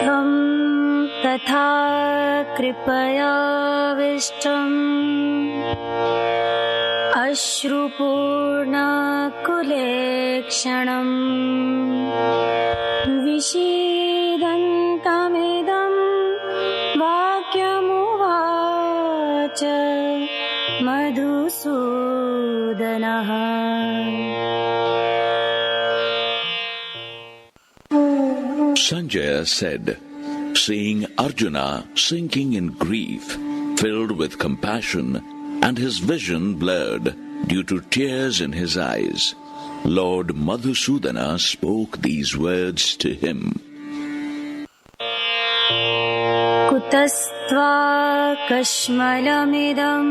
तं तथा कृपयाविष्टम् अश्रुपूर्णकुलेक्षणम् विषीदन्तमिदं वाक्यमुवाच मधुसूदनः। Sanjaya said, seeing Arjuna sinking in grief, filled with compassion, and his vision blurred due to tears in his eyes, Lord Madhusudana spoke these words to him. Kutastva kashmalamidam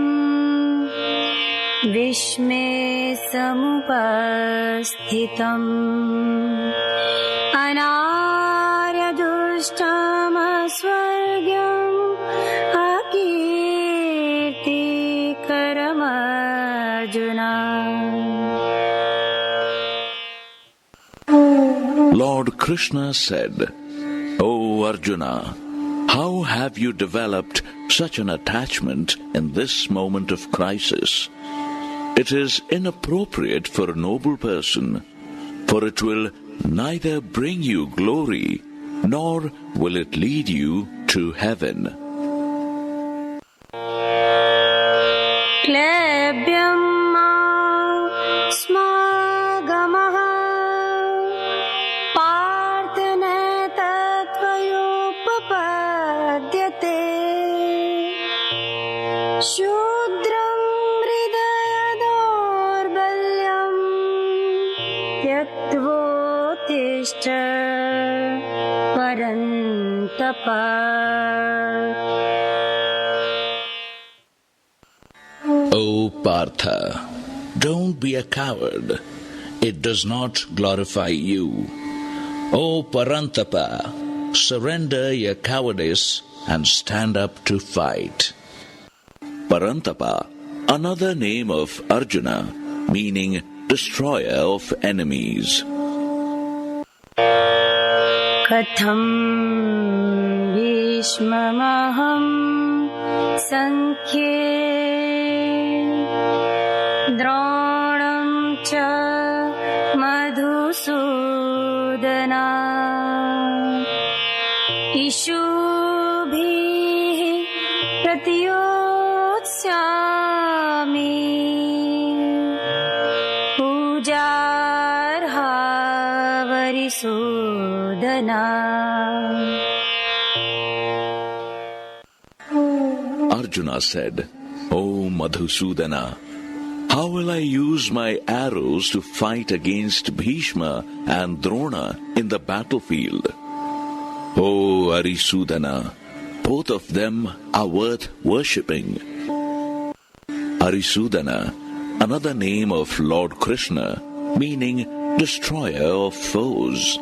vishme samupasthitam anaryadushtamasvargyam akirtikaram-arjuna. Lord Krishna said, O Arjuna, how have you developed such an attachment in this moment of crisis? It is inappropriate for a noble person, for it will neither bring you glory, nor will it lead you to heaven. Klebhyam smagamaha parthanatatvayupapadyate shudram hridayadorbalyam tyaktvottishta parantapa. O Partha, don't be a coward. It does not glorify you. O Parantapa, surrender your cowardice and stand up to fight. Parantapa, another name of Arjuna, meaning destroyer of enemies. Katham Bhishmamaham Samkhya Dronam cha Madhusudana Ishubhi Pratiyotsyami Pujarha Varisudana. Arjuna said, O Madhusudana, how will I use my arrows to fight against Bhishma and Drona in the battlefield? O Arisudana, both of them are worth worshipping. Arisudana, another name of Lord Krishna, meaning destroyer of foes.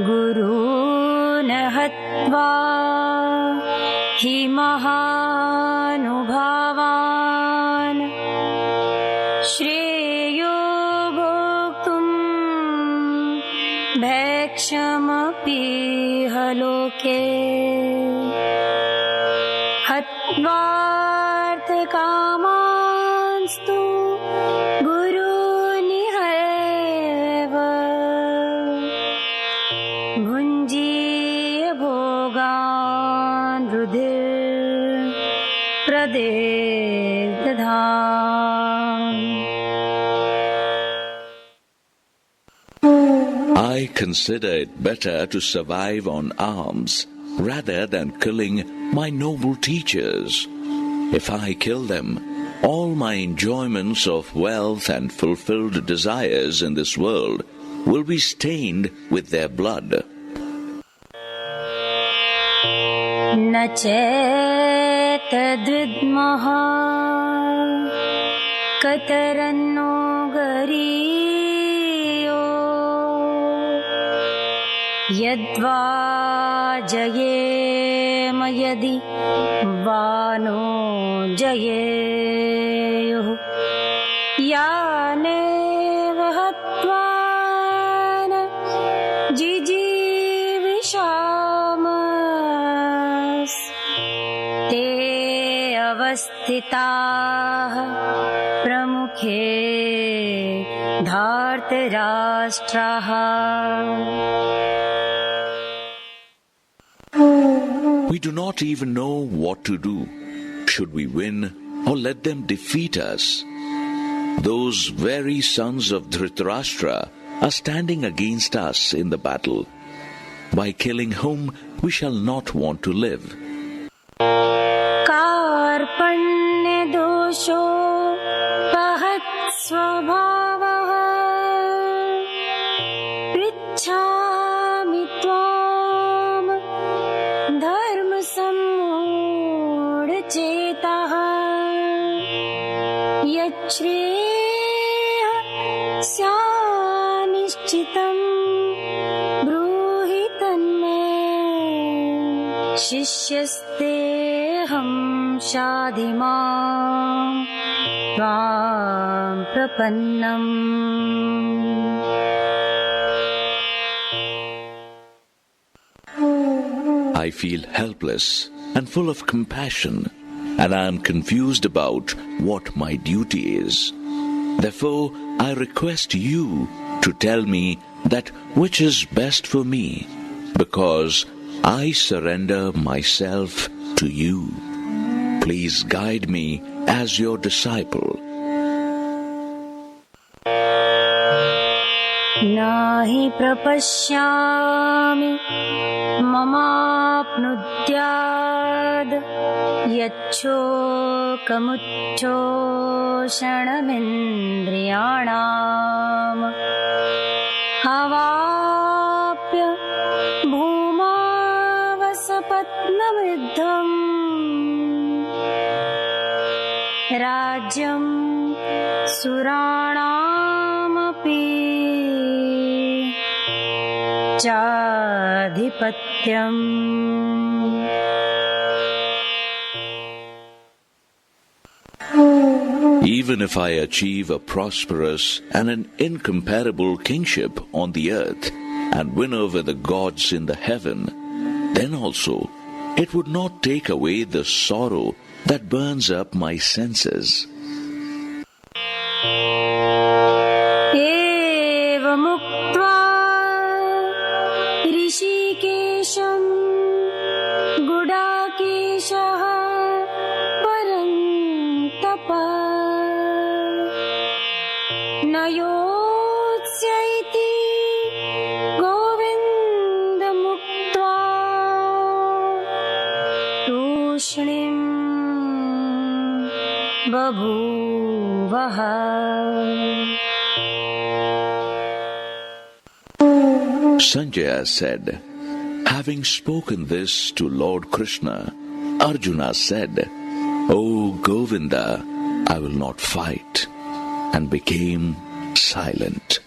Guru nahatva hi mahanubhavan shreyo bhoktum bhakshamapi haloke hatvartha kamanstu guru nihaiva bhunjiya bhogan rudhir pradedadhan. I consider it better to survive on alms rather than killing my noble teachers. If I kill them, all my enjoyments of wealth and fulfilled desires in this world will be stained with their blood. Na chetadvidmaha kataranno gariyo yadva jayema yadi vano jayeyo yane vahatva एताः प्रमुखे धार्तराष्ट्राः. We do not even know what to do. Should we win or let them defeat us? Those very sons of Dhritarashtra are standing against us in the battle, by killing whom we shall not want to live. कार्पण्य दोषो पहत् स्वभावः पृच्छामि त्वां धर्म सम्मूढचेतः यच्छ्रेयः स्यान्निश्चितं ब्रूहि तन्मे शिष्यस्तेऽहं शाधिमां त्वां प्रपन्नम्. I feel helpless and full of compassion, and I am confused about what my duty is. Therefore, I request you to tell me that which is best for me, because I surrender myself to you. Please guide me as your disciple. Nahi prapashyami mamaapnudyad yacchokamutchoshanamindriyanam avapya bhumavasapatnamriddham rajyam suranamapi Chadhipatyam. Even if I achieve a prosperous and an incomparable kingship on the earth and win over the gods in the heaven, then also it would not take away the sorrow that burns up my senses. Rishikesham Gudakeshah Parantapa Nayotsyaiti Govinda Muktva Tushnim Babhuvaha. Sanjaya said, having spoken this to Lord Krishna, Arjuna said, O Govinda, I will not fight, and became silent.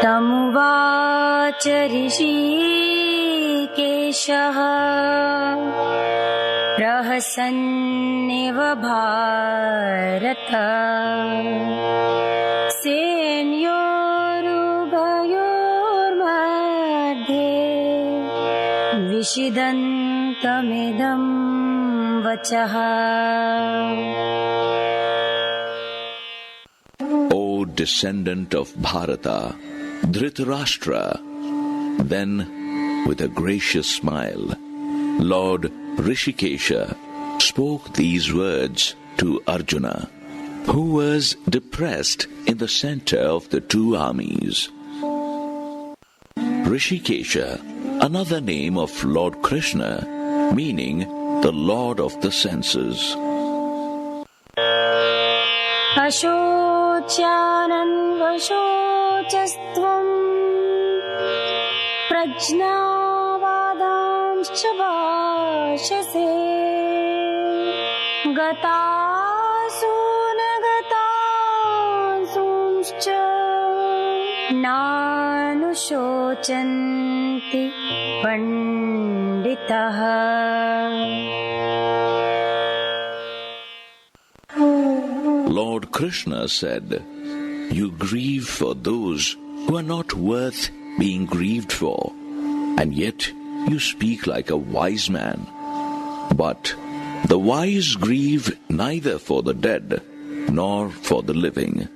Tamuvacha Rishikeshaha Rahasanneva Bharata Vishidantamidam vachaha. O descendant of Bharata, Dhritarashtra, then with a gracious smile, Lord Rishikesha spoke these words to Arjuna, who was depressed in the center of the two armies. Rishikesha, another name of Lord Krishna, meaning the Lord of the senses. Ashocyanan vashocastvam prajnavadamscha vashase gatasuna gatasumscha nanushocanti panditaha. Lord Krishna said, you grieve for those who are not worth being grieved for, and yet you speak like a wise man. But The wise grieve neither for the dead nor for the living.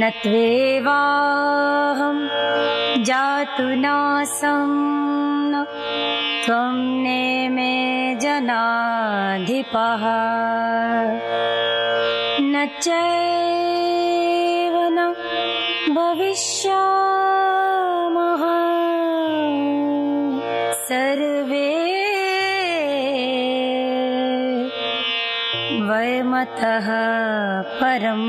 Natvevaham jatunasam tvam neme janadhipaha nachevana bhavishyamaha sarve vayamataha param.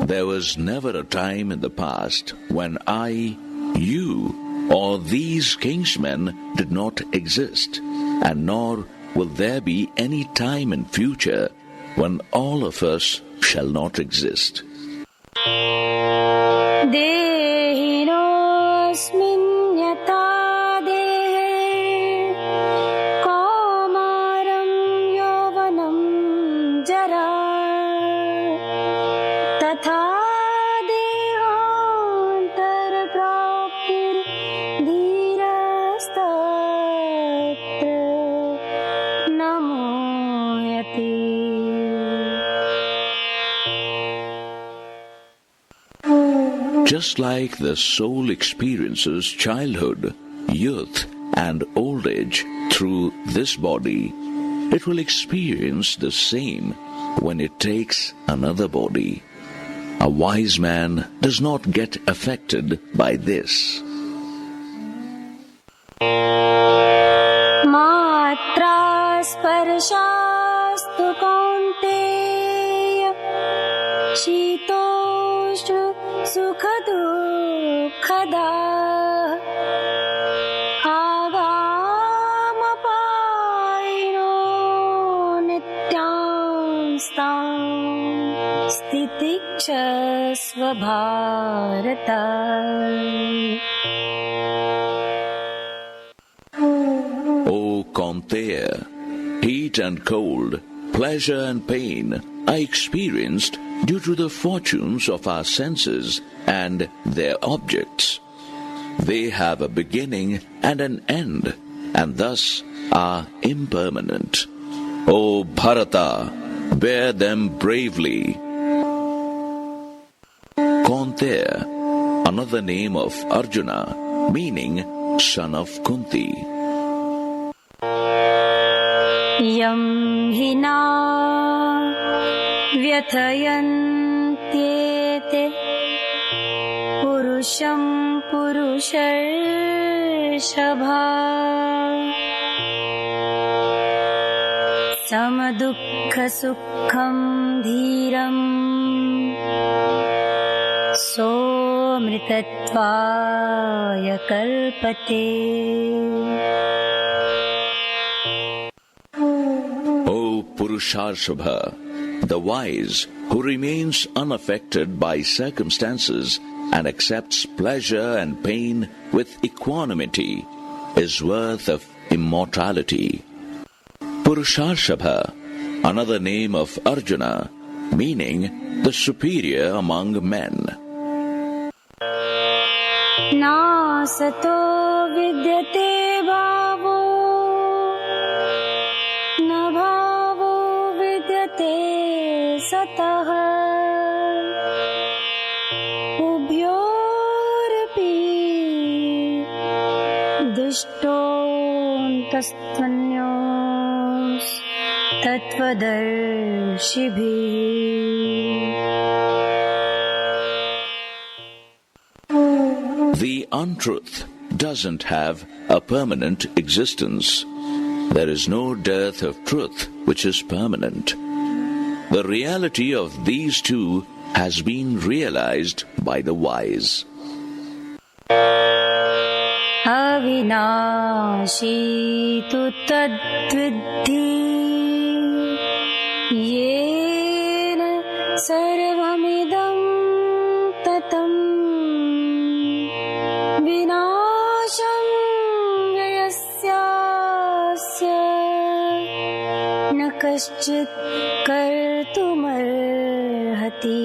There was never a time in the past when I, you, or these kingsmen did not exist, and nor will there be any time in future when all of us shall not exist. Dehinosmin yata dehe kaumaram yovanam jara tatha dehantar praptir dhirastatra namoyati. Just like the soul experiences childhood, youth, and old age through this body, it will experience the same when it takes another body. A wise man does not get affected by this. Matra sparshastu kaunteya shitoshnu sukha dukkada agamapaino nityam stam stitiksha bharata. O Kaunteya, heat and cold, pleasure and pain are experienced due to the fortunes of our senses and their objects. They have a beginning and an end, and thus are impermanent. O Bharata, bear them bravely. Kaunteya, another name of Arjuna, meaning son of Kunti. Yam hina vyathayantete purusham purushashabha samadukha sukham dhiram somritatvaya kalpate. O Purusharshobha, the wise who remains unaffected by circumstances and accepts pleasure and pain with equanimity is worth of immortality. Purusharshobha, another name of Arjuna, meaning the superior among men. Nasato vidyate bhavo na bhavo vidyate sataha ubhyorapi dishtontastanyos tattvadarshibhi. The untruth doesn't have a permanent existence. There is no dearth of truth which is permanent. The reality of these two has been realized by the wise. Avinashi tu tadvidhi yena sarvamidam tatam vinasham yasyasya na kaschit kartumarhati.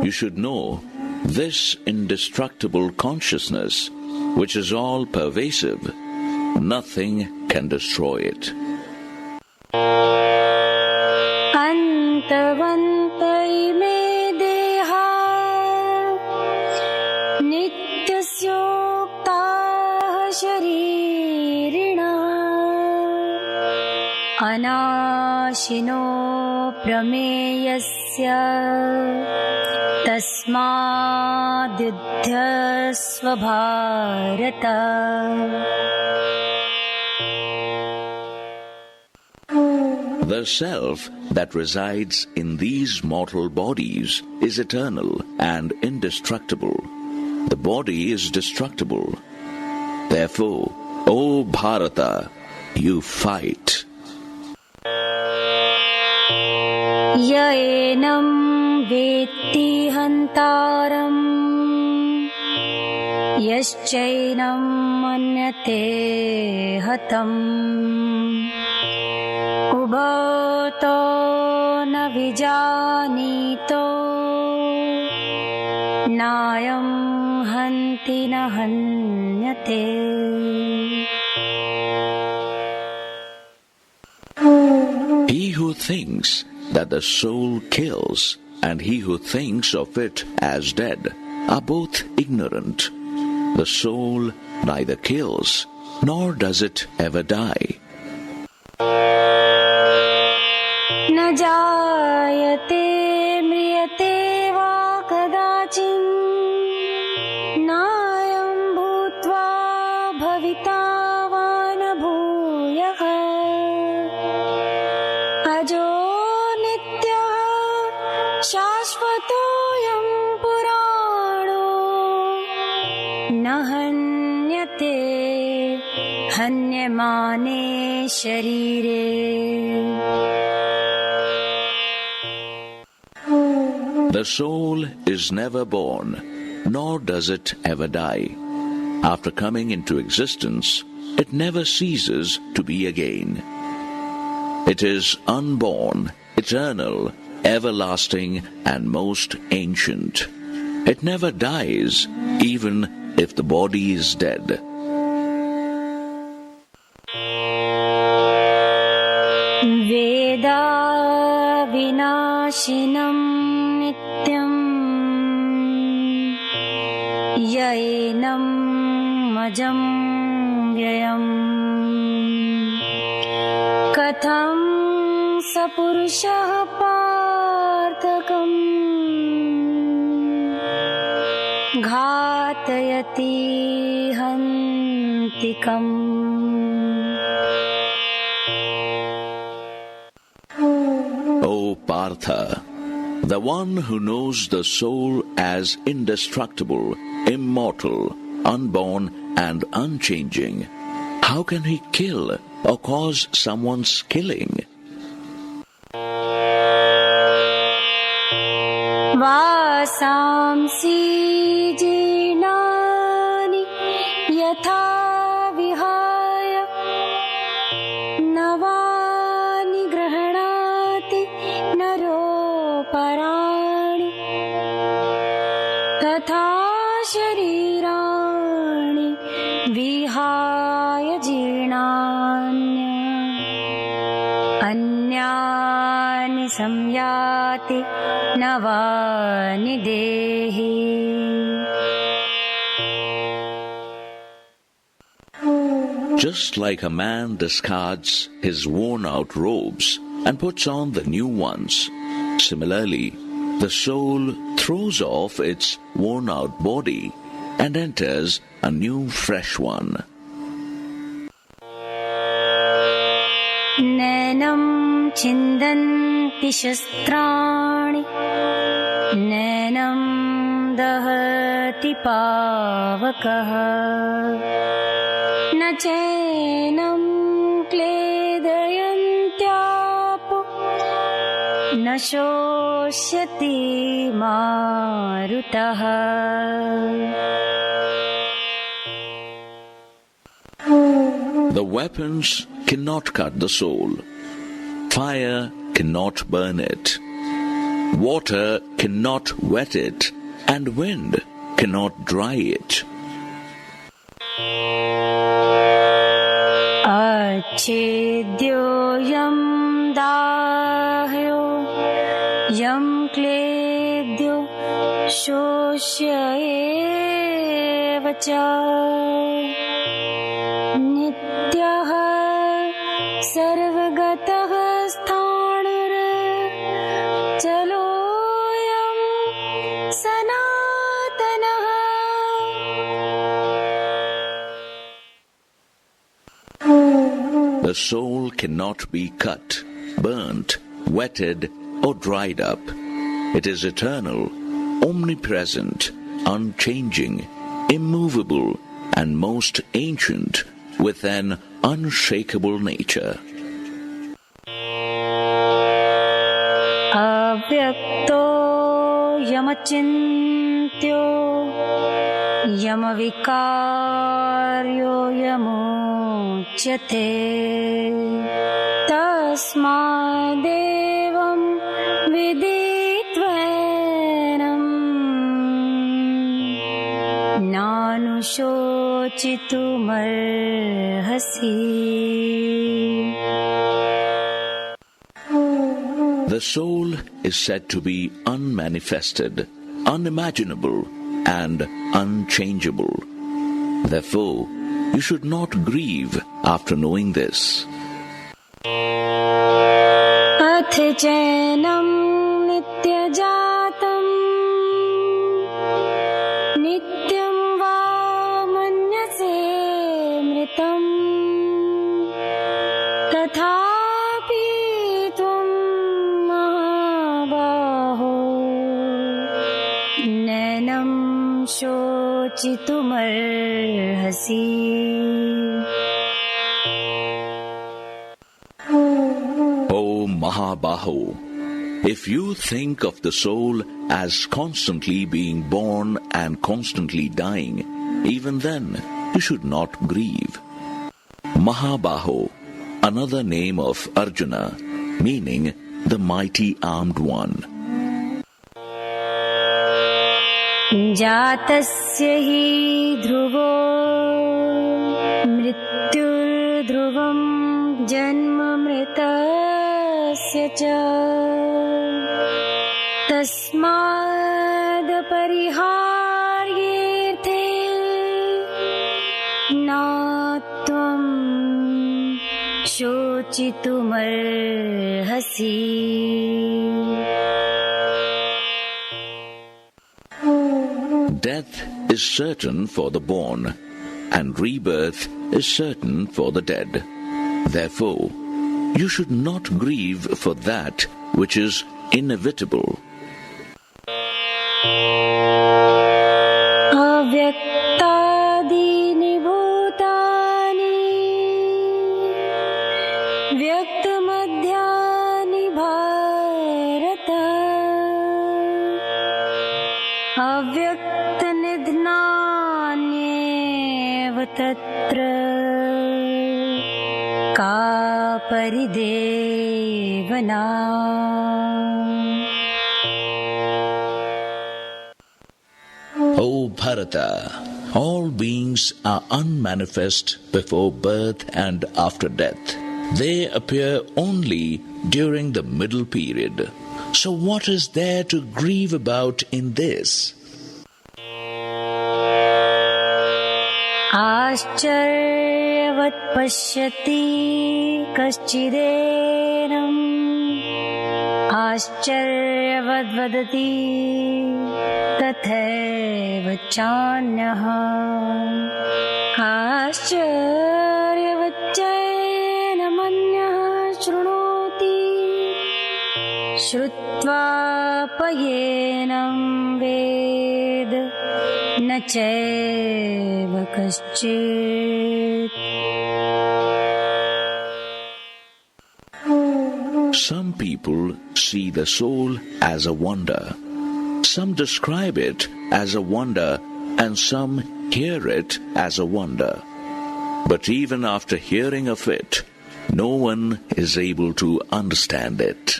you should know this indestructible consciousness, which is all pervasive, nothing can destroy it. Antavanta ime deha nityasyoktaha sharirina anashino prameyasya tasmadyudhyasva bharata. The self that resides in these mortal bodies is eternal and indestructible. The body is destructible. Therefore, O Bharata, you fight. Yaenam vetti hantaram yaschainam manyate hatam ubhato na vijanito nayam hanti na hanyate. He who thinks that the soul kills and he who thinks of it as dead are both ignorant. The soul neither kills nor does it ever die. Na jayate mriyate va kadachin nayam bhutva bhavita va na bhuyah ajo nityah shashvatoyam purano na hanyate hanyamane sharire. The soul is never born, nor does it ever die. After coming into existence, it never ceases to be again. It is unborn, eternal, everlasting, and most ancient. It never dies, even if the body is dead. Veda vinashinam nityam yaenam majam vyayam katham sapurusha parthakam ghatayati hantikam. O Partha, the one who knows the soul as indestructible, immortal, unborn, and unchanging, how can he kill or cause someone's killing? Vasamsi jinani yatha vihaya navani grahanati naro parani tatha sharirani vihaya jinanya anyani samyati navani dehi. Just like a man discards his worn-out robes and puts on the new ones, similarly, the soul throws off its worn-out body and enters a new, fresh one. Nenam chindanti shastrani nenam dahati pavakaha na chenam kledayantyapo na shosyati marutaha. The weapons cannot cut the soul. Fire cannot burn it. Water cannot wet it, and wind cannot dry it. Achedyo yam dahyo yam kledyo shoshya eva cha nityah sarvagatah sthanur chaloyam sanatanah. The soul cannot be cut, burnt, wetted, or dried up. It is eternal, omnipresent, unchanging, immovable, and most ancient, with an unshakable nature. Avyakto yamachintyo yamavikaryo yamuchyate tasmadevam viditvanam nanushocitumarhasi. The soul is said to be unmanifested, unimaginable, and unchangeable. Therefore, you should not grieve after knowing this. Athichainam nityajatam nityam va manyase mritam tathapi tvam mahabaho nainam shocitumarhasi. Mahabaho, if you think of the soul as constantly being born and constantly dying, even then you should not grieve. Mahabaho, another name of Arjuna, meaning the mighty armed one. Jatasya hi dhruvo mrityur dhruvam janma mritasya cha tasmad pariharyerthe natvam shocitumarhasi. Death is certain for the born, and rebirth is certain for the dead. Therefore, you should not grieve for that which is inevitable. Avyaktadini bhutani vyaktamadhyani bharata avyaktanidhnanyeva tatra ka paridevana. O Bharata, all beings are unmanifest before birth and after death. They appear only during the middle period. So what is there to grieve about in this? Ascharyavat pashyati kaschideenam ascharyavat vadati tathaiva chānyaha ascharyavat chainamanyah shrunoti shrutva payenam ved na chaiva kaschit. Some people see the soul as a wonder. Some describe it as a wonder, and some hear it as a wonder. But even after hearing of it, no one is able to understand it.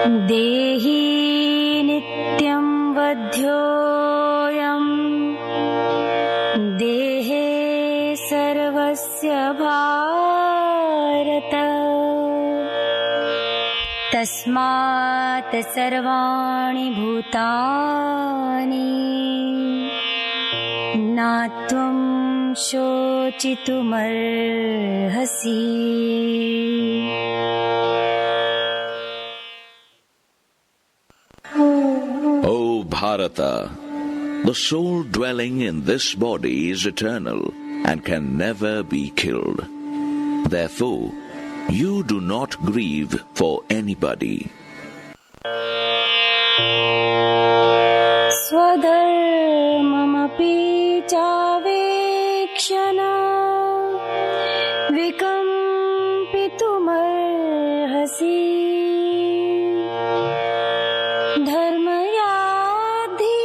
देहि नित्यं वध्योऽयं देहे सर्वस्य भारत तस्मात् सर्वाणि भूतानि नात्वं शोचितुमर्हसि. O Bharata, the soul dwelling in this body is eternal and can never be killed. Therefore, you do not grieve for anybody. Swadharmamapi chavekshana vikampitumārhasi dharmayadhi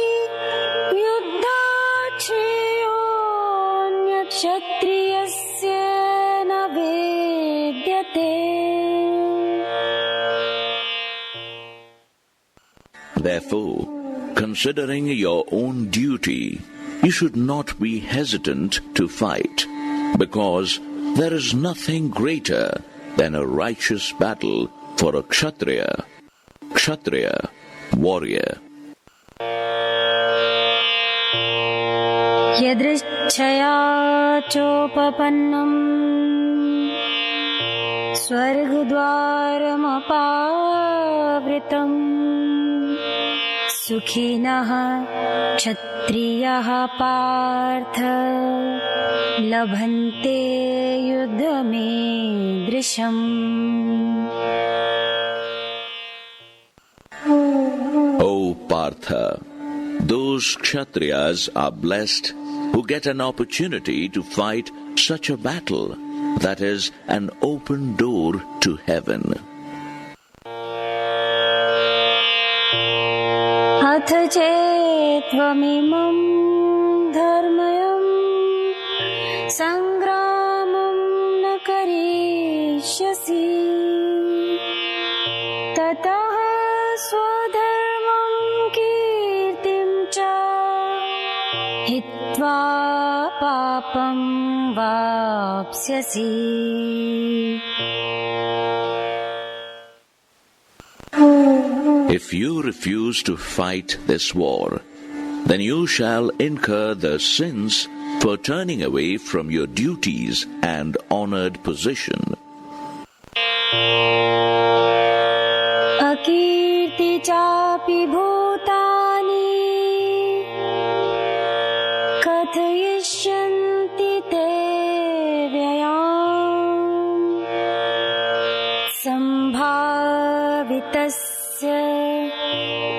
yuddhakshriyonyakshatriyasya na vedyate. Therefore, considering your own duty, you should not be hesitant to fight, because there is nothing greater than a righteous battle for a kshatriya, warrior. Yadrichchaya chopapannam swargdvaramapavritam sukhinah kshatriyah partha labhante yuddhamedrisham. O Partha, those kshatriyas are blessed who get an opportunity to fight such a battle that is an open door to heaven. अथ चेत्त्वमिमं धर्मयं संग्रामं न करिष्यसि ततः स्वधर्मं कीर्तिं च हित्वा पापं वाप्स्यसि. If you refuse to fight this war, then you shall incur the sins for turning away from your duties and honored position. Akirti chapi bhutani kathayishyanti te vyayam sambhavitasya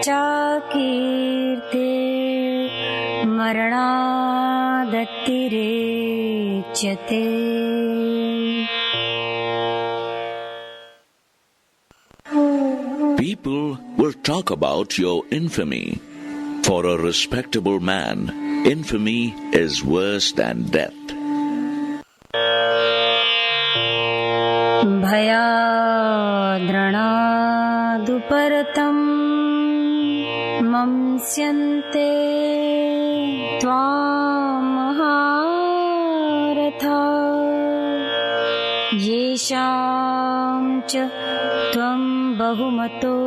Chakirte maranadattirechate. People will talk about your infamy. For a respectable man, infamy is worse than death. Bhayadranāduparatam mamsyante tvam maharatha yesham cha tvam bahumato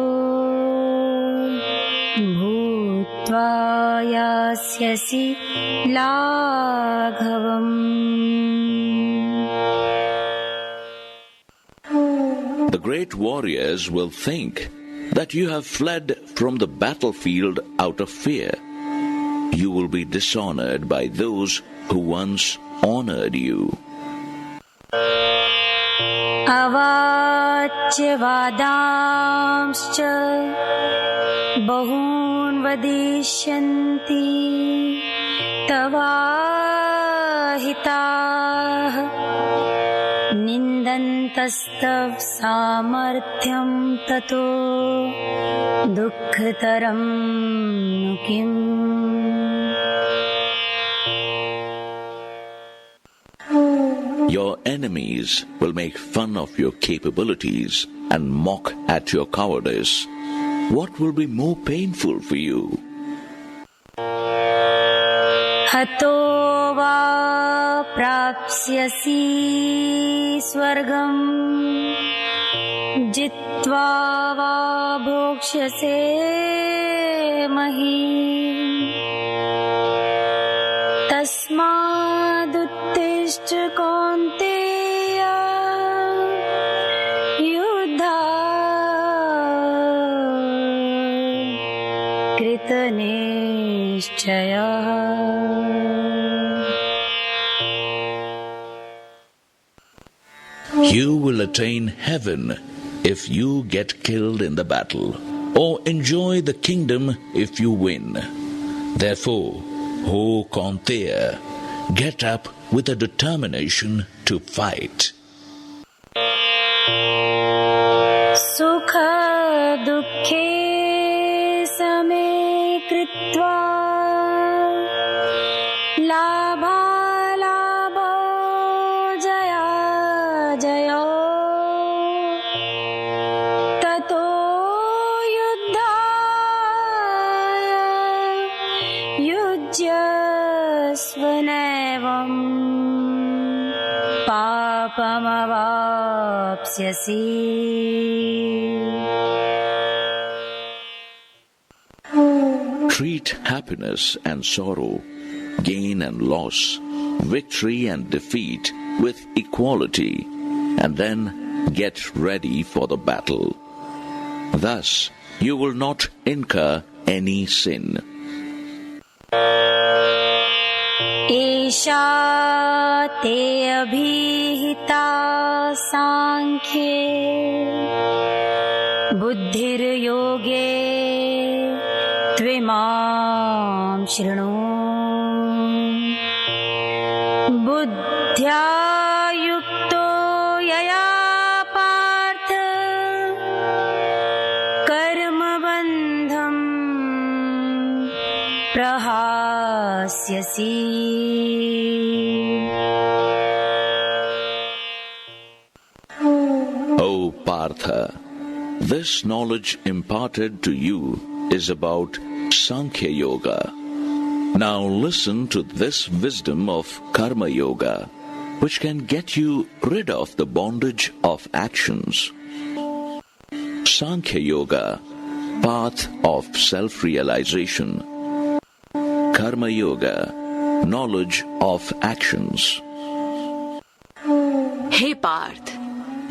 bhutva yasyasi laghavam. The great warriors will think that you have fled from the battlefield out of fear. You will be dishonored by those who once honored you. Avacya vadamscha bahun vadishyanti tavahitah nindantastav samarthyam tato dukkharam nukim. Your enemies will make fun of your capabilities and mock at your cowardice, what will be more painful for you? हतो वा प्राप्स्यसि स्वर्गम् जित्वा वा भोक्ष्यसे महीम् तस्मादुत्तिष्ठ कौन्तेय युद्धाय कृतनिश्चयः. You will attain heaven if you get killed in the battle, or enjoy the kingdom if you win. Therefore, O Kaunteya, get up with a determination to fight. Sukha dukhe same kritva labha labho jaya jayo tato yuddhaya yujyasvanevam papamavapsyasi. Treat happiness and sorrow, gain and loss, victory and defeat with equality, and then get ready for the battle. Thus, you will not incur any sin. Esha te abhihita sankhye buddhir yoge tvimam shrinu buddhya yukto yaya partha karma bandham prahasyasi. O Partha, this knowledge imparted to you is about Samkhya-Yoga. Now listen to this wisdom of Karma Yoga, which can get you rid of the bondage of actions. Samkhya-Yoga, path of self-realization. Karma Yoga, knowledge of actions. हे पार्थ,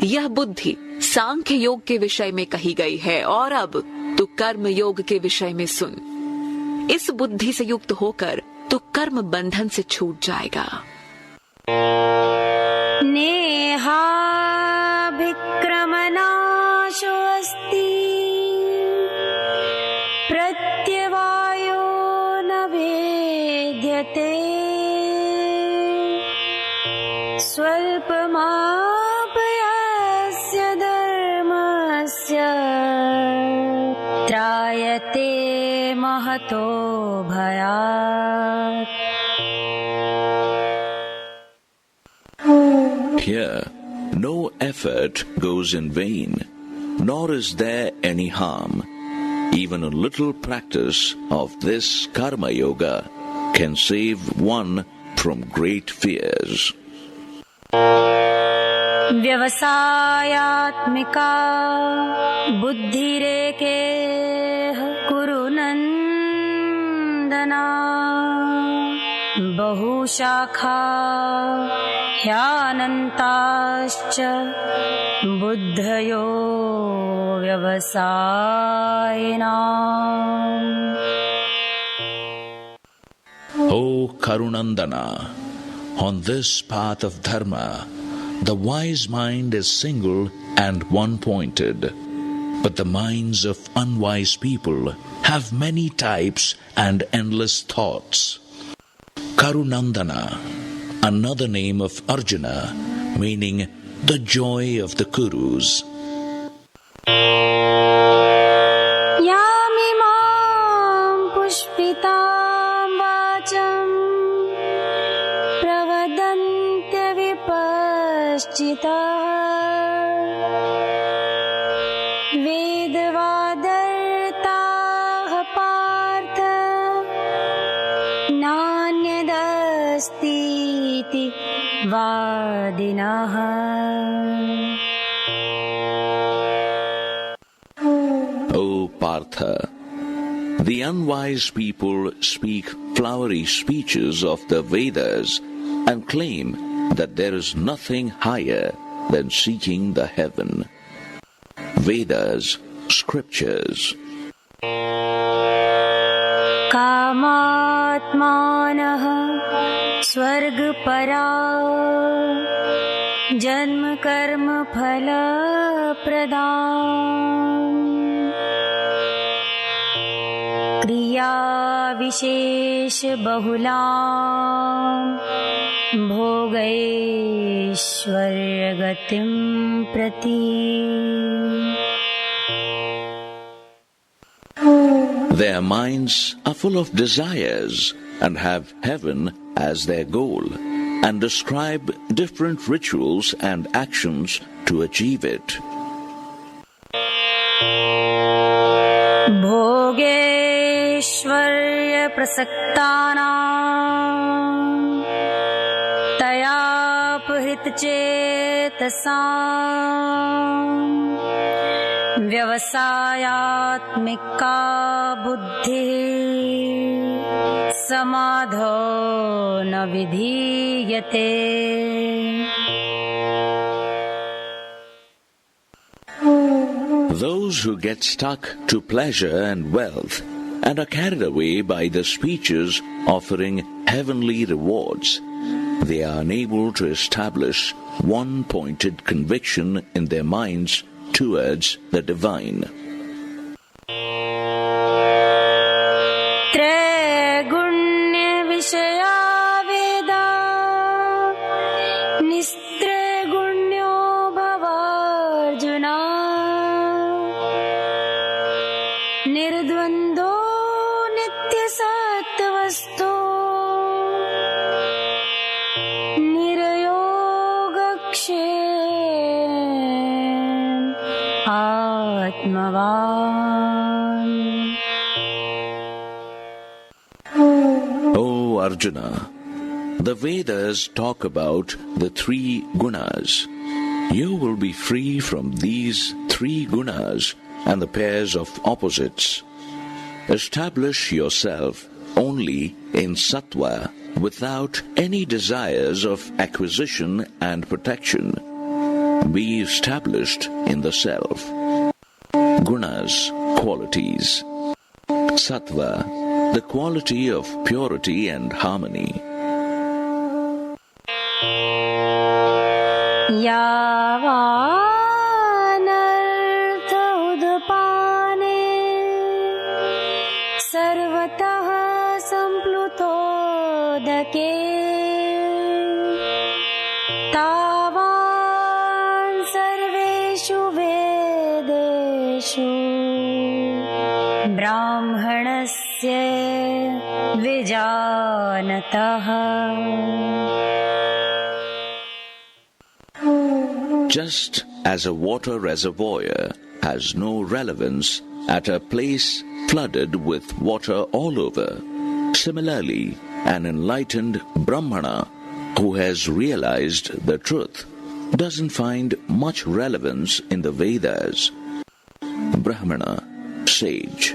यह बुद्धि सांख्य योग के विषय में कही गई है और अब तू कर्म योग के विषय में सुन. इस बुद्धि से युक्त होकर तू कर्म बंधन से छूट जाएगा. नेहाभिक्रमनाशो अस्ति प्रत्यवायो न भेद्यते स्वल्पमापयस्य धर्मस्य त्रायते महतो भयात्. Here, no effort goes in vain, nor is there any harm. Even a little practice of this Karma Yoga can save one from great fears. व्यवसायात्मिका बुद्धिरेकेह कुरु नन्दना बहुशाखा ह्यानन्ताश्च बुद्धयो व्यवसायिनाम्. O Karunandana, on this path of dharma, the wise mind is single and one-pointed, but the minds of unwise people have many types and endless thoughts. Karunandana, another name of Arjuna, meaning the joy of the Kurus. Yamimam pushpitam vacham pravadantya vipaschita vedvadartha नान्यदस्तीति वादिनः. O Partha, the unwise people speak flowery speeches of the Vedas and claim that there is nothing higher than seeking the heaven. Vedas, scriptures. कामात्मानः स्वर्गपरा जन्म कर्म फल प्रदाम् क्रिया विशेष बहुलाम् भोगैश्वर्य गतिं प्रति. Their minds are full of desires and have heaven as their goal, and describe different rituals and actions to achieve it. भोगेश्वर्य प्रसक्तानां तयापहृत चेतसां व्यवसायात्मिका बुद्धिः समाधो न विधीयते. Those who get stuck to pleasure and wealth and are carried away by the speeches offering heavenly rewards, they are unable to establish one-pointed conviction in their minds towards the divine. त्रैगुण्य विषया वेदा निस्त्रैगुण्यो भवार्जुन निर्द्वन्द्वो नित्यसत्त्वस्तो निर्योगक्षेम आत्मवान्. O Arjuna, the Vedas talk about the three gunas. You will be free from these three gunas and the pairs of opposites. Establish yourself only in sattva without any desires of acquisition and protection. Be established in the self. Gunas, qualities. Sattva, the quality of purity and harmony. यावानर्थ उदपाने सर्वतः सम्प्लुतोदके तावान् सर्वेषु वेदेषु ब्राह्मणस्य विजानतः. Just as a water reservoir has no relevance at a place flooded with water all over, similarly, an enlightened Brahmana who has realized the truth doesn't find much relevance in the Vedas. Brahmana, sage.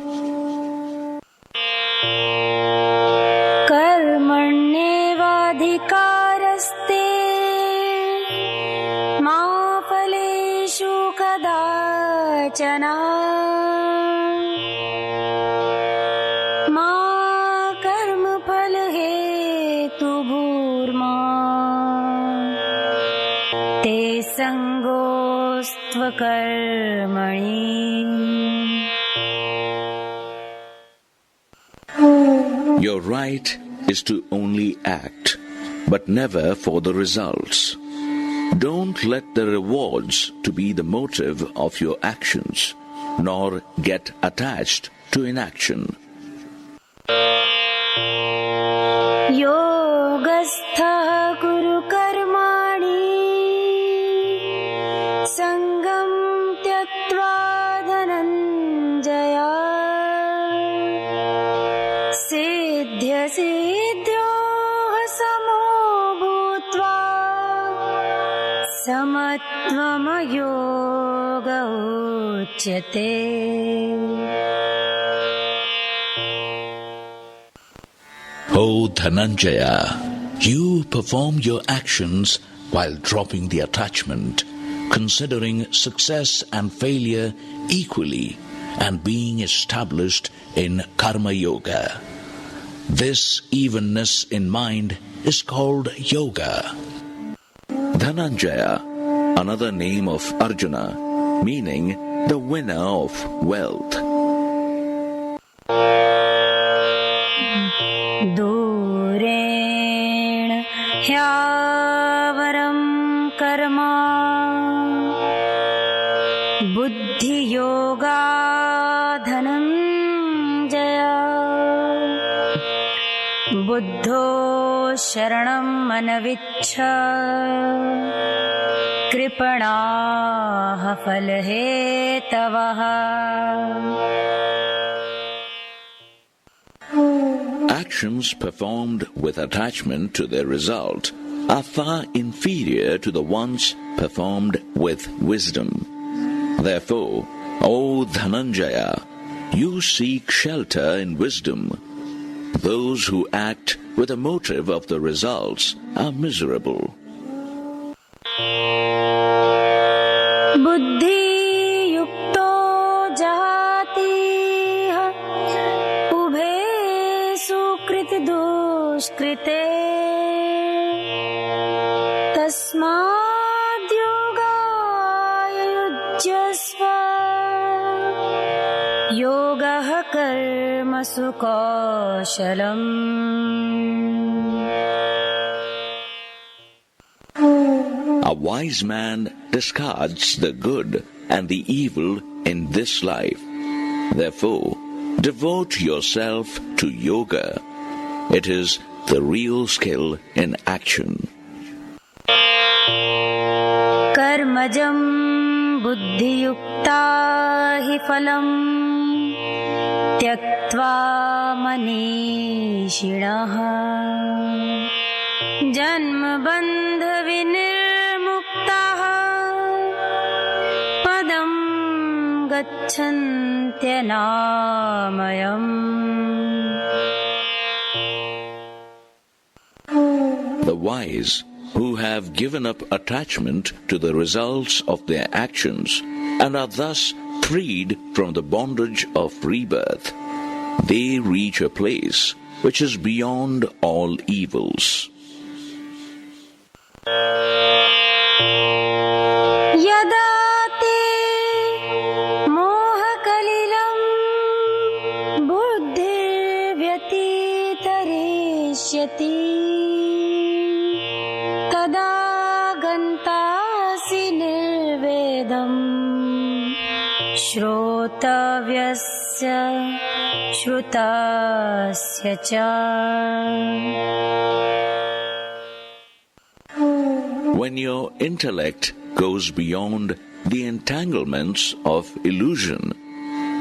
कर्मण्येवाधिकारस्ते मा फलेषु कदाचन मा कर्मफलहेतुर्भूर्मा ते सङ्गोऽस्त्वकर्मणि. Your right is to only act, but never for the results. Don't let the rewards to be the motive of your actions, nor get attached to inaction. योगस्थः कुरु कर्माणि सङ्गं त्यक्त्वा धनञ्जय सिद्ध्यसिद्धियोगो योग उच्यते. O Dhananjaya, you perform your actions while dropping the attachment, considering success and failure equally, and being established in Karma Yoga. This evenness in mind is called yoga. Dhananjaya, another name of Arjuna, meaning the winner of wealth. दूरेण ह्यावरं कर्मा बुद्धियोगा धनञ्जय. बुद्धो शरणं मनविच्छ कृपणाः फलहेतवः. Actions performed with attachment to their result are far inferior to the ones performed with wisdom. Therefore, O Dhananjaya, you seek shelter in wisdom. Those who act with a motive of the results are miserable. बुद्धि युक्तो जहातिह उभे सुकृत दुष्कृते. तस्माद्योगाय युज्यस्व योगः कर्मसु कौशलम्. A wise man discards the good and the evil in this life. Therefore, devote yourself to yoga. It is the real skill in action. कर्मजं बुद्धियुक्ता हि फलं त्यक्त्वा मनीषिणः. जन्मबन्धविनिर्मुक्ताः पदं गच्छन्त्यनामयम्. The wise, who have given up attachment to the results of their actions and are thus freed from the bondage of rebirth, they reach a place which is beyond all evils. यदा ते मोहकलिलं बुद्धिर्व्यतितरिष्यति तदा गन्तासि निर्वेदम्. श्रोतव्यस्य श्रुतस्य च. When your intellect goes beyond the entanglements of illusion,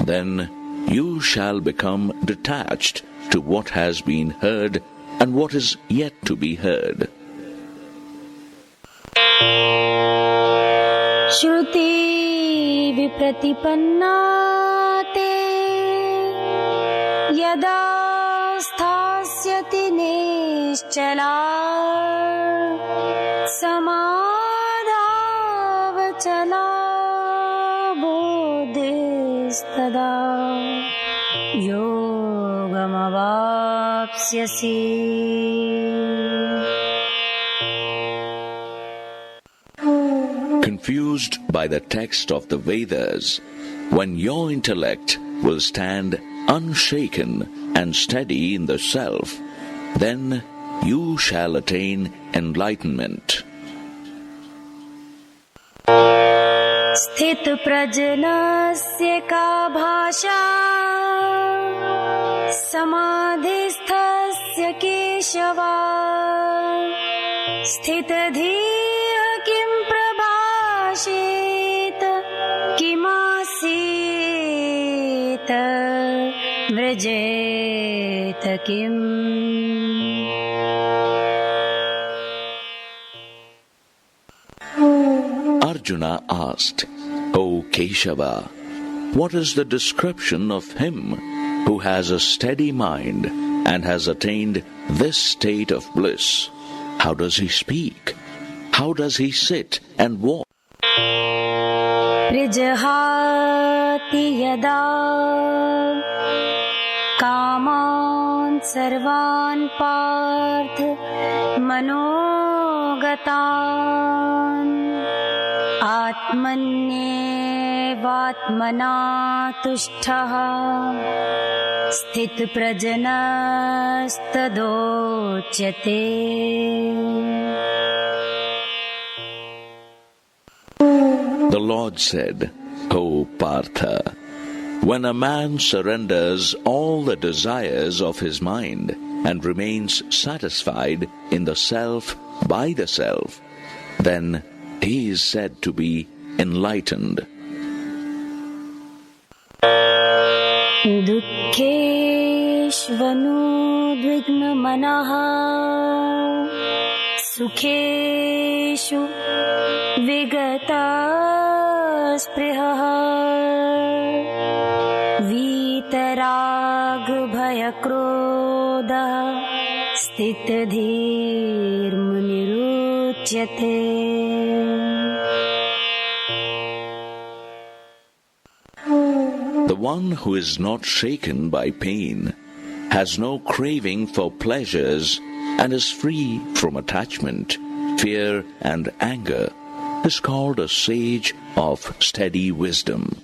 then you shall become detached to what has been heard and what is yet to be heard. श्रुति विप्रतिपन्ना ते यदा स्थास्यति निश्चला समाधावचला बुद्धिस्तदा योगमवाप्स्यसि. Confused by the text of the Vedas, when your intellect will stand unshaken and steady in the self, then you shall attain enlightenment. स्थित प्रजनस्य का भाषा समाधिस्थस्य केशवा. स्थितधीः किं प्रभाषेत किमासीत व्रजेत किम्. Arjuna asked, O Keshava, what is the description of him who has a steady mind and has attained this state of bliss? How does he speak? How does he sit and walk? Prijahati yada kaman sarvan parth manogatan atmanyevatmana tushtaha sthit prajanastadochyate. The Lord said, O Partha, when a man surrenders all the desires of his mind and remains satisfied in the self by the self, then he is said to be enlightened. Dukkheshvanudvigna manaha sukheshu vigata sprihaha vitarag bhayakrodha stitadhir muniruchyate. The one who is not shaken by pain, has no craving for pleasures, and is free from attachment, fear, and anger, is called a sage of steady wisdom.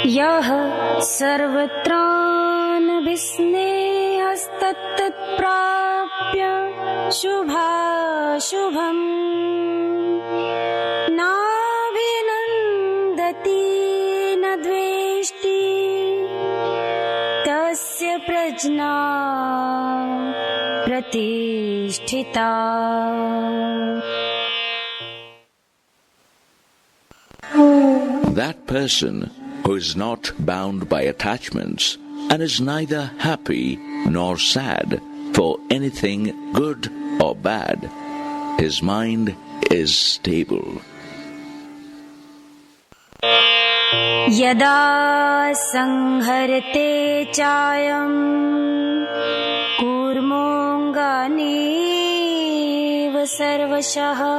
Yah sarvatran visnehastattat prapya shubha shubham nabhinandati nadveshti tasya prajna pratisthita. That person who is not bound by attachments and is neither happy nor sad for anything good or bad, his mind is stable. Yada sangharate chayam kurmonganiv sarvashaha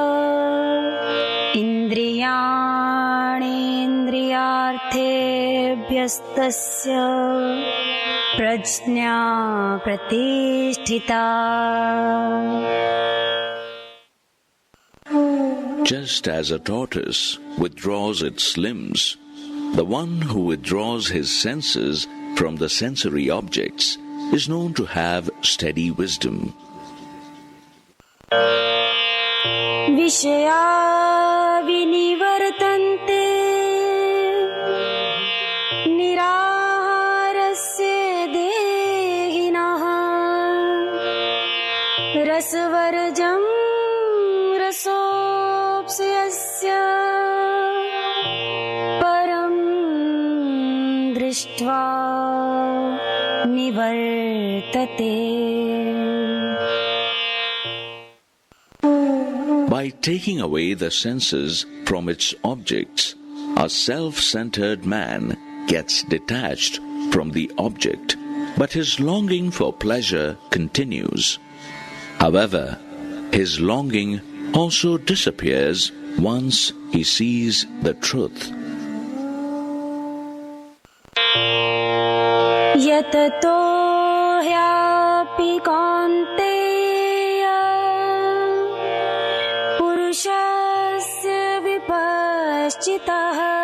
indriyani indriyarthebhyastasya prajna pratisthita. Just as a tortoise withdraws its limbs, the one who withdraws his senses from the sensory objects is known to have steady wisdom. Vishaya vinivartante niraharasya dehinaha rasvarjam rasopsyasya param drishtva nivartate. By taking away the senses from its objects, a self-centered man gets detached from the object, but his longing for pleasure continues. However, his longing also disappears once he sees the truth. Yatato hyapi kaunteya purushasya vipaschitaha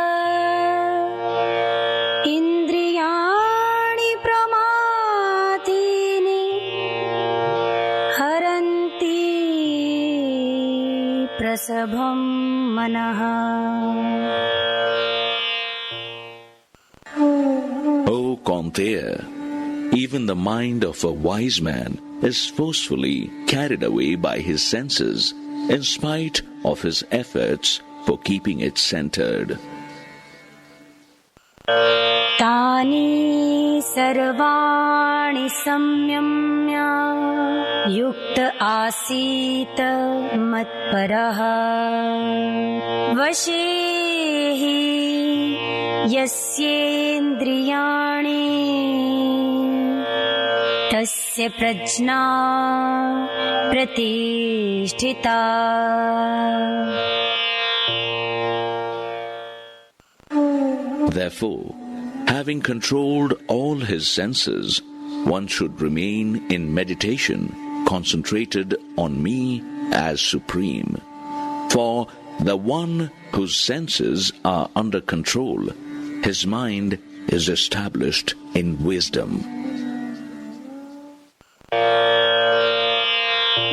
indriyani pramatini haranti prasabham manaha. O Kaunteya, even the mind of a wise man is forcefully carried away by his senses in spite of his efforts for keeping it centered. तानि सर्वाणि संयम्य युक्त आसीत मत्परः वशे हि यस्येन्द्रियाणि तस्य प्रज्ञा प्रतिष्ठिता. Therefore, having controlled all his senses, one should remain in meditation, concentrated on me as supreme. For the one whose senses are under control, his mind is established in wisdom.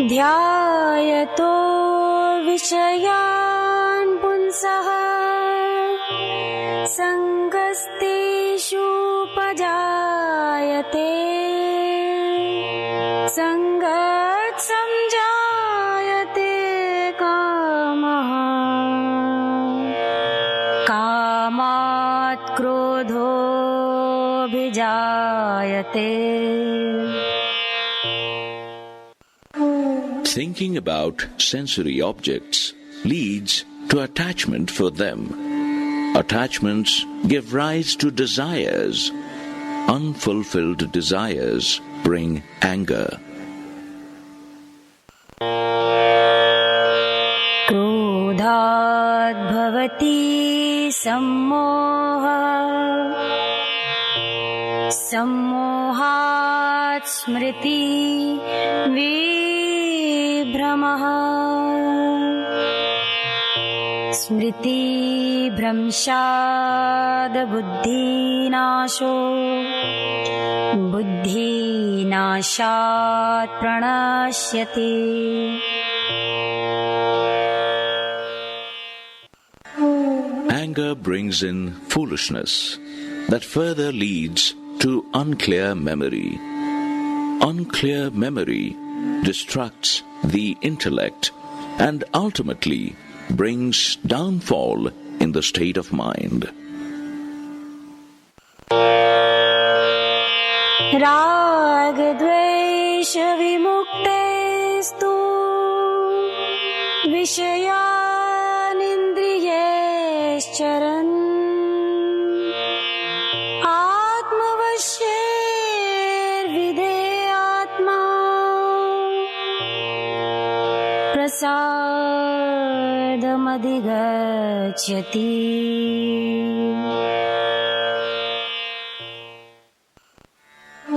ध्यायतो विषयान् पुंसः सङ्गस्तेषुपजायते सङ्गात् संजायते कामः कामात् क्रोधोऽभिजायते. Thinking about sensory objects leads to attachment for them. Attachments give rise to desires. Unfulfilled desires bring anger. क्रोधात् भवति सम्मोहः सम्मोहात् स्मृति विभ्रमः स्मृतिभ्रंशाद् बुद्धिनाशो बुद्धिनाशात् प्रणश्यति. Anger brings in foolishness that further leads to unclear memory. Unclear memory destructs the intellect and ultimately brings downfall in the state of mind. राग द्वेष विमुक्तेस्तु विषयानिन्द्रियैश्चरन् आत्मवश्यैर्विधेयात्मा प्रसादमधिगच्छति.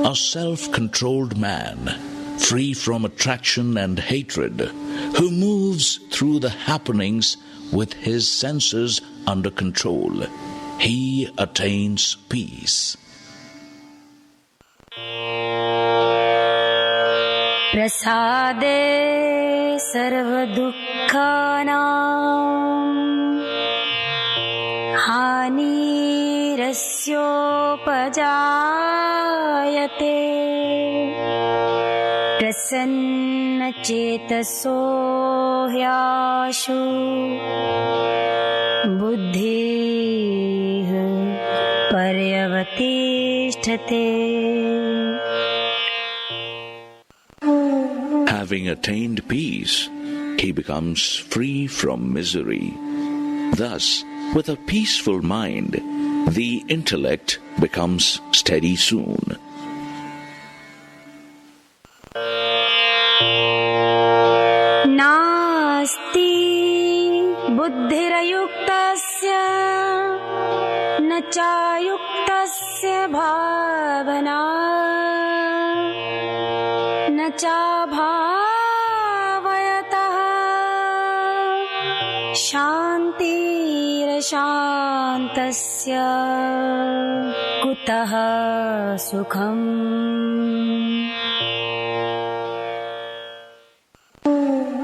A self-controlled man, free from attraction and hatred, who moves through the happenings with his senses under control, he attains peace. प्रसादे सर्वदुःखानां हानिरस्योपजायते प्रसन्नचेतसो ह्याशु बुद्धिः पर्यवतिष्ठते. Having attained peace, he becomes free from misery. Thus, with a peaceful mind, the intellect becomes steady soon. नास्ति बुद्धिरयुक्तस्य न चायुक्तस्य भावना न चाभावयतः शान्तिरशान्तस्य कुतः सुखम्.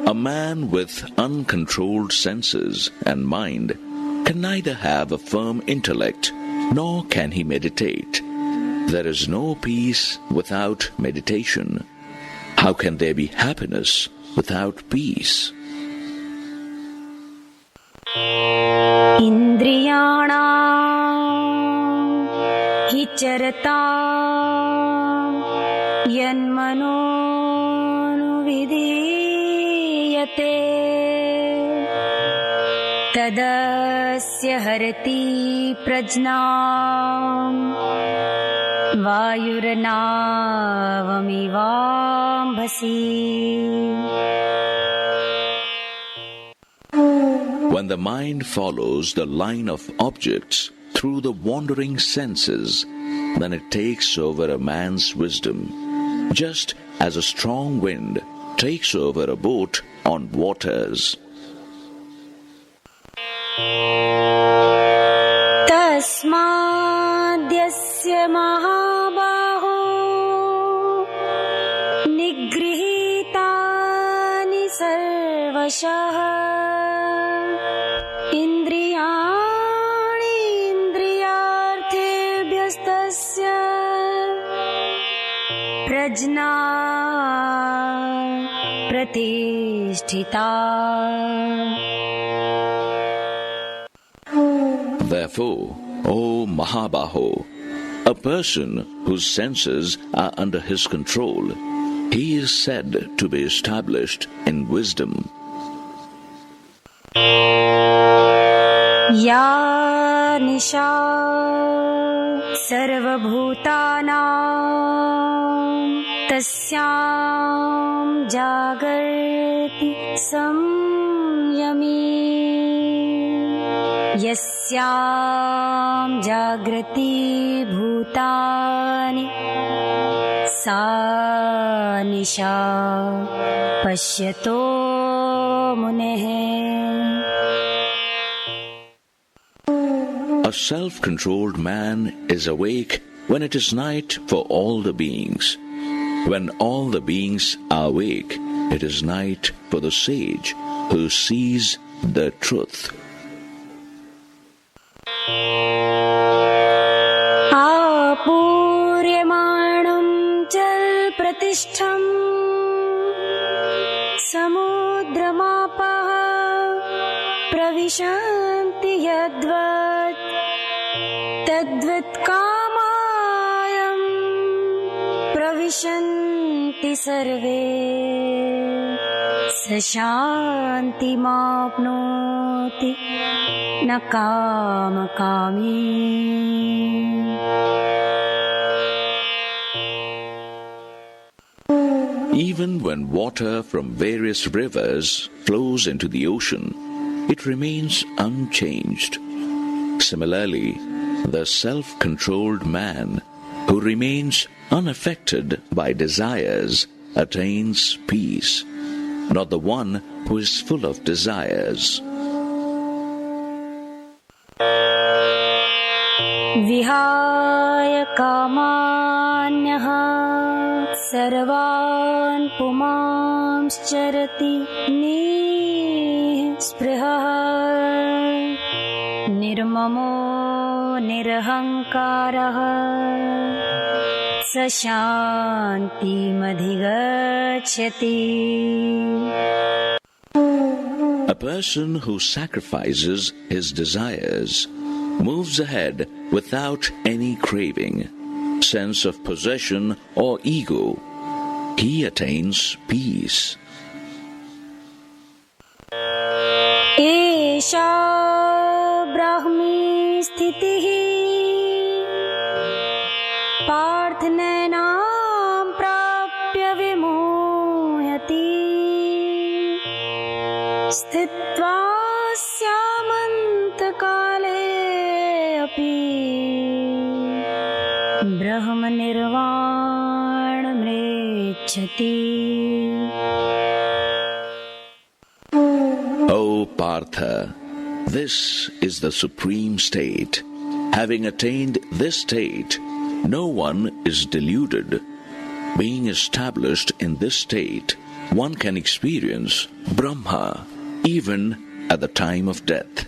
A man with uncontrolled senses and mind can neither have a firm intellect nor can he meditate. There is no peace without meditation. How can there be happiness without peace? इन्द्रियाणां हि चरतां यन्मनोनुविधीयते तदस्य हरति प्रज्ञां वायुर्नावमिवाम्भसि. When the mind follows the line of objects through the wandering senses, then it takes over a man's wisdom, just as a strong wind takes over a boat on waters. तस्माद्यस्य महाबाहो निगृहीतानि सर्वशः इन्द्रियाणि इन्द्रियार्थेभ्यस्तस्य प्रज्ञा प्रतिष्ठिता. Therefore, O Mahabaho, a person whose senses are under his control, he is said to be established in wisdom. या निशा सर्वभूतानां तस्यां जागर्ति संयमी यस्यां जागृति भूतानि सा निशा पश्यतो मुनेः. A self-controlled man is awake when it is night for all the beings. When all the beings are awake, it is night for the sage who sees the truth. आपूर्यमाणं जलप्रतिष्ठं समुद्रमापः प्रविशन्ति यद्वत् तद्वत् कामायं प्रविशन्ति सर्वे स शान्तिमाप्नोति न कामकामी. Even when water from various rivers flows into the ocean, it remains unchanged. Similarly, the self-controlled man who remains unaffected by desires attains peace, not the one who is full of desires. विहाय कामान्यः सर्वान् पुमांश्चरति निःस्पृहः निर्ममो निरहङ्कारः स शान्तिमधिगच्छति. A person who sacrifices his desires moves ahead without any craving, sense of possession or ego. He attains peace. एषा ब्राह्मी स्थितिः पार्थनैनां प्राप्य विमोहति स्थित्वा स्यामन्तकाले अपि ब्रह्मनिर्वाणमृच्छति. O Partha, this is the supreme state. Having attained this state, no one is deluded. Being established in this state, one can experience Brahma even at the time of death.